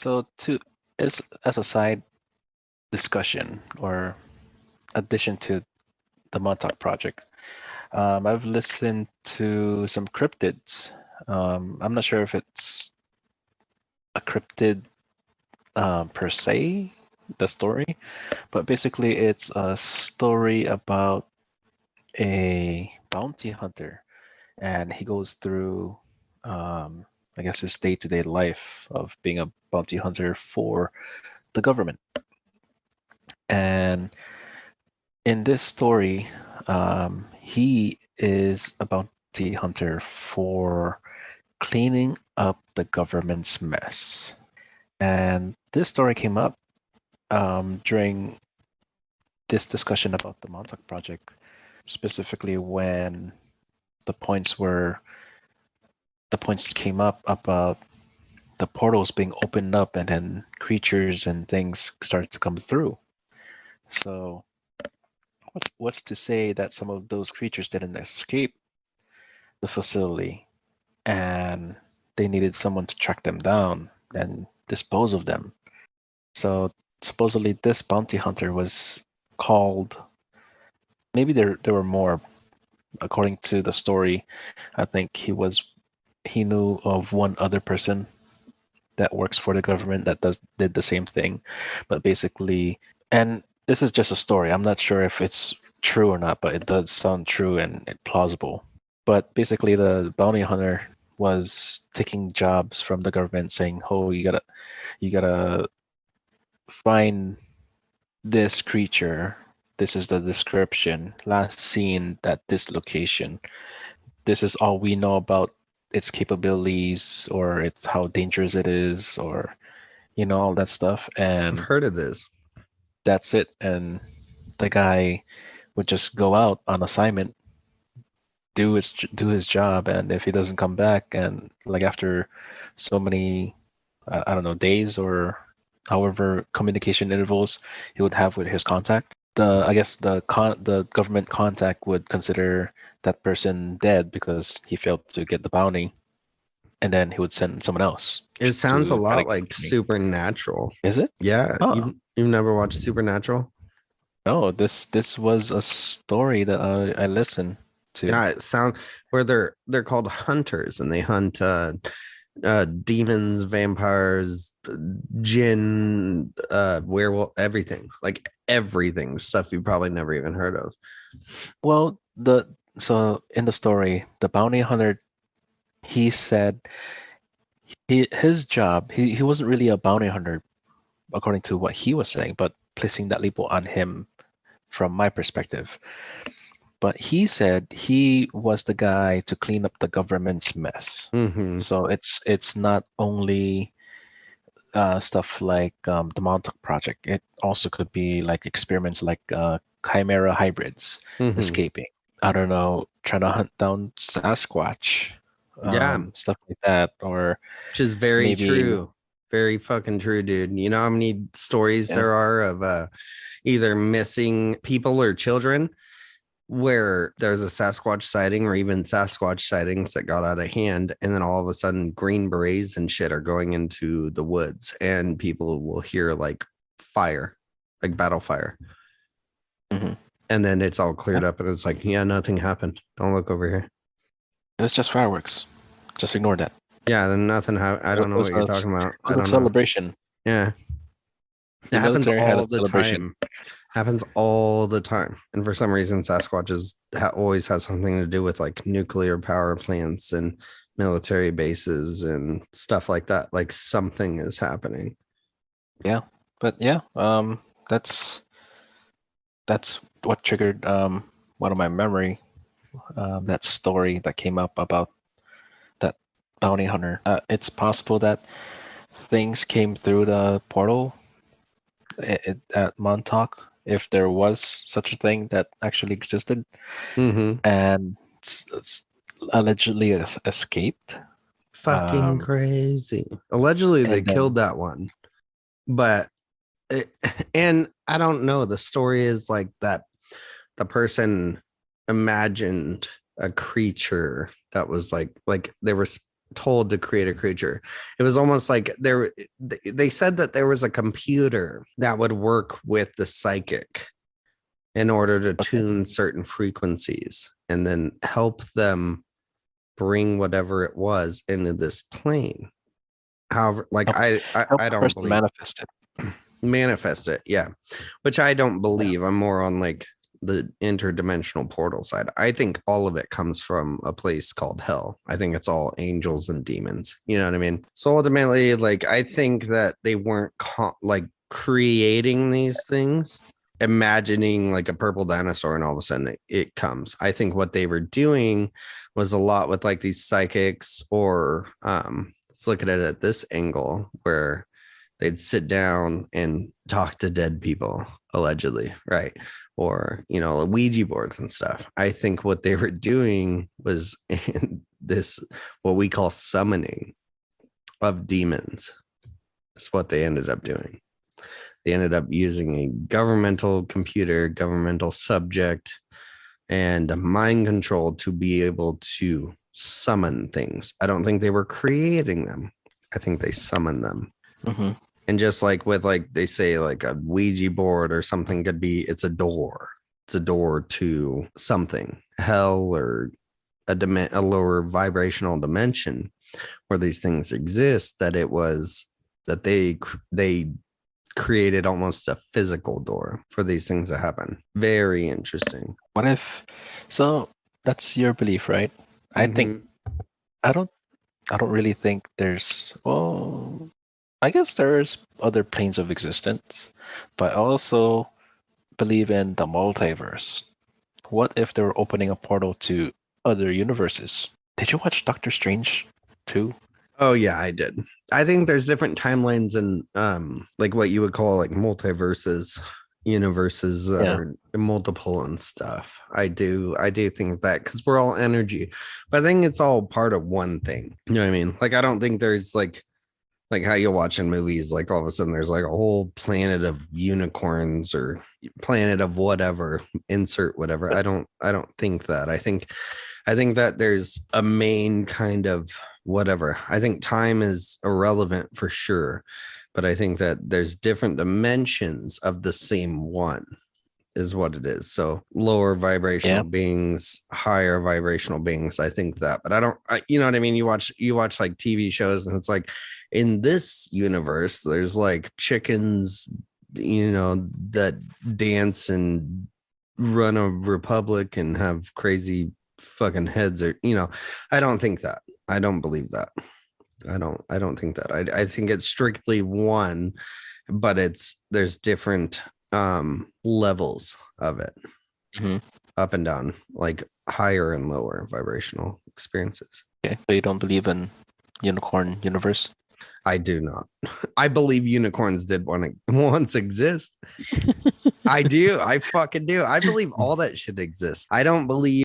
So to as a side discussion or addition to the Montauk project, I've listened to some cryptids. I'm not sure if it's a cryptid per se, the story, but basically it's a story about a bounty hunter, and he goes through, I guess, his day-to-day life of being a bounty hunter for the government. And in this story, he is a bounty hunter for cleaning up the government's mess. And this story came up during this discussion about the Montauk project, specifically when the points were the points came up about the portals being opened up and then creatures and things start to come through. So what's to say that some of those creatures didn't escape the facility and they needed someone to track them down and dispose of them? So supposedly this bounty hunter was called, maybe there were more. According to the story, I think he knew of one other person that works for the government that did the same thing. But basically, and this is just a story, I'm not sure if it's true or not, but it does sound true and plausible. But basically the bounty hunter was taking jobs from the government saying, oh, you gotta find this creature, this is the description, last seen at this location, this is all we know about its capabilities or it's how dangerous it is, or all that stuff. I've And heard of this. that's it. And the guy would just go out on assignment, do his job, and if he doesn't come back, and like after so many I don't know, days or however communication intervals he would have with his contact, I guess the government contact would consider that person dead because he failed to get the bounty, and then he would send someone else It sounds a to lot kind like of. Supernatural. Is it? Yeah, Oh you've never watched Supernatural? no, this was a story that I listened to. Yeah, it sounds where they're called hunters and they hunt demons, vampires, jinn, werewolf, everything. Like everything, stuff you probably never even heard of. Well, so in the story, the bounty hunter, he said his job, he wasn't really a bounty hunter according to what he was saying, but placing that label on him from my perspective. But he said he was the guy to clean up the government's mess. Mm-hmm. So it's not only stuff like the Montauk project. It also could be like experiments like chimera hybrids Mm-hmm. escaping. I don't know, trying to hunt down Sasquatch, Yeah, stuff like that, or which is very maybe true. Very fucking true, dude. You know how many stories yeah, there are of either missing people or children where there's a Sasquatch sighting or even Sasquatch sightings that got out of hand. And then all of a sudden, Green Berets and shit are going into the woods and people will hear like fire, like battle fire. hmm And then it's all yeah. cleared up and it's like, yeah, nothing happened. Don't look over here. It was just fireworks. Just ignore that. Yeah, then nothing happened. I don't It know was what you're talking about. it I was a don't know. celebration. Yeah. It The happens military had a all the celebration. time. Happens all the time. And for some reason, Sasquatches always has something to do with like nuclear power plants and military bases and stuff like that. Like something is happening. Yeah, but yeah, that's what triggered one of my memory, that story that came up about that bounty hunter. It's possible that things came through the portal at Montauk, if there was such a thing that actually existed, Mm-hmm. and allegedly escaped. Fucking Um, crazy. Allegedly, they and killed then that one. But, it, and I don't know. The story is like that the person imagined a creature that was like they were told to create a creature. It was almost like they said that there was a computer that would work with the psychic in order to Okay. tune certain frequencies and then help them bring whatever it was into this plane. However, like Help, help I the don't person believe manifest it. manifest it, yeah, which I don't Yeah. believe. I'm more on like the interdimensional portal side. I think all of it comes from a place called hell. I think it's all angels and demons. You know what I mean? So ultimately, like I think that they weren't like creating these things, imagining like a purple dinosaur, and all of a sudden it comes. I think what they were doing was a lot with like these psychics, or let's look at it at this angle where they'd sit down and talk to dead people, allegedly, right? Or, you know, Ouija boards and stuff. I think what they were doing was in this, what we call summoning of demons. Is what they ended up doing. They ended up using a governmental computer, governmental subject, and mind control to be able to summon things. I don't think they were creating them. I think they summoned them. Mm-hmm. And just like with like they say like a Ouija board or something could be, it's a door. It's a door to something, hell, or a lower vibrational dimension where these things exist, that it was that they created almost a physical door for these things to happen. Very interesting. What if? So that's your belief, right? I think Mm-hmm. I don't. I don't really think there's. Well, I guess there's other planes of existence, but I also believe in the multiverse. What if they were opening a portal to other universes? Did you watch Doctor Strange too? Oh yeah, I did. I think there's different timelines and like what you would call like multiverses, universes that Yeah. are multiple and stuff. I do think that because we're all energy. But I think it's all part of one thing. You know what I mean? Like I don't think there's like how you watch in movies, like all of a sudden there's like a whole planet of unicorns or planet of whatever, insert whatever. I don't think that. I think that there's a main kind of whatever. I think time is irrelevant for sure, but I think that there's different dimensions of the same one is what it is. So lower Yeah. vibrational beings, higher vibrational beings. I think that, but you know what I mean? You watch like TV shows and it's like in this universe, there's like chickens, you know, that dance and run a republic and have crazy fucking heads, or you know, I don't think that. I don't believe that. I don't think that. I think it's strictly one, but there's different levels of it, Hmm. up and down, like higher and lower vibrational experiences. Okay. So you don't believe in unicorn universe? I do not. I believe unicorns did once exist. I do. I fucking do. I believe all that shit exists. I don't believe